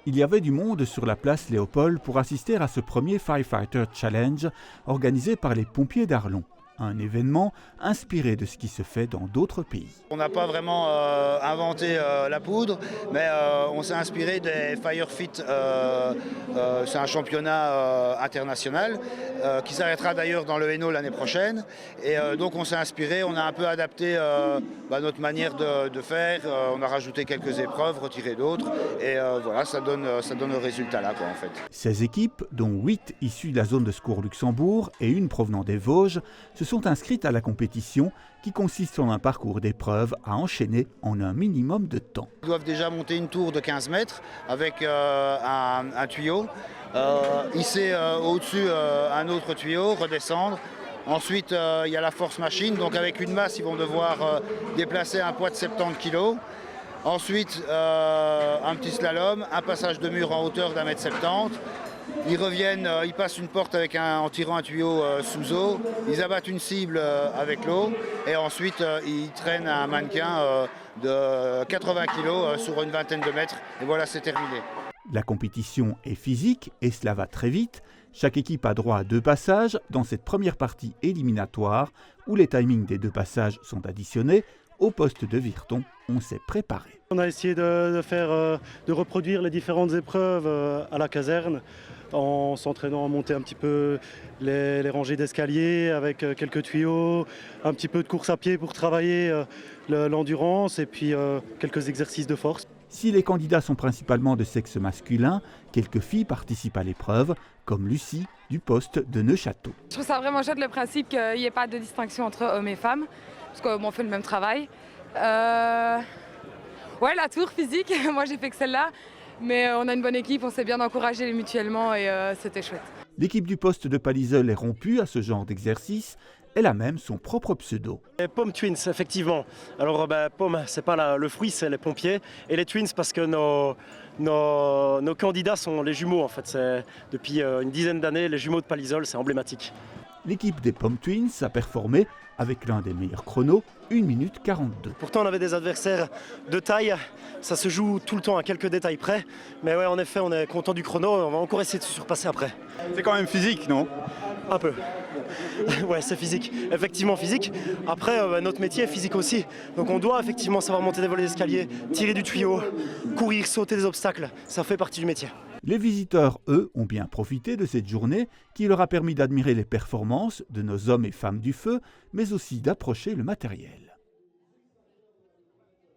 Il y avait du monde sur la place Léopold pour assister à ce premier Firefighter Challenge organisé par les pompiers d'Arlon. Un événement inspiré de ce qui se fait dans d'autres pays. On n'a pas vraiment inventé la poudre, mais on s'est inspiré des Firefit. C'est un championnat international qui s'arrêtera d'ailleurs dans le Hainaut l'année prochaine. Et donc on s'est inspiré, on a un peu adapté notre manière de faire. On a rajouté quelques épreuves, retiré d'autres. Et voilà, ça donne le résultat là, en fait. 16 équipes, dont 8 issues de la zone de secours Luxembourg et une provenant des Vosges, se sont inscrites à la compétition qui consiste en un parcours d'épreuves à enchaîner en un minimum de temps. Ils doivent déjà monter une tour de 15 mètres avec un tuyau, hisser au-dessus un autre tuyau, redescendre. Ensuite, il y a la force machine, donc avec une masse, ils vont devoir déplacer un poids de 70 kg. Ensuite, un petit slalom, un passage de mur en hauteur d'1,70 m. Ils reviennent, ils passent une porte en tirant un tuyau sous eau, ils abattent une cible avec l'eau et ensuite ils traînent un mannequin de 80 kg sur une vingtaine de mètres et voilà, c'est terminé. La compétition est physique et cela va très vite. Chaque équipe a droit à 2 passages dans cette première partie éliminatoire où les timings des 2 passages sont additionnés. Au poste de Virton, on s'est préparé. On a essayé de reproduire les différentes épreuves à la caserne en s'entraînant à monter un petit peu les rangées d'escaliers avec quelques tuyaux, un petit peu de course à pied pour travailler l'endurance et puis quelques exercices de force. Si les candidats sont principalement de sexe masculin, quelques filles participent à l'épreuve, comme Lucie du poste de Neufchâteau. Je trouve ça vraiment chouette le principe qu'il n'y ait pas de distinction entre hommes et femmes, parce qu'on fait le même travail. Ouais, la tour physique, moi j'ai fait que celle-là, mais on a une bonne équipe, on s'est bien encouragé mutuellement et c'était chouette. L'équipe du poste de Palaiseul est rompue à ce genre d'exercice. Elle a même son propre pseudo. Les Pommes Twins, effectivement. Alors, pomme, c'est pas le fruit, c'est les pompiers. Et les Twins, parce que nos candidats sont les jumeaux, en fait. Depuis une dizaine d'années, les jumeaux de Palaiseul, c'est emblématique. L'équipe des Pommes Twins a performé avec l'un des meilleurs chronos, 1 minute 42. Pourtant, on avait des adversaires de taille. Ça se joue tout le temps à quelques détails près. Mais ouais, en effet, on est content du chrono. On va encore essayer de se surpasser après. C'est quand même physique, non? Un peu. Ouais, c'est physique. Effectivement physique. Après, notre métier est physique aussi. Donc on doit effectivement savoir monter des volets d'escalier, tirer du tuyau, courir, sauter des obstacles. Ça fait partie du métier. Les visiteurs, eux, ont bien profité de cette journée qui leur a permis d'admirer les performances de nos hommes et femmes du feu, mais aussi d'approcher le matériel.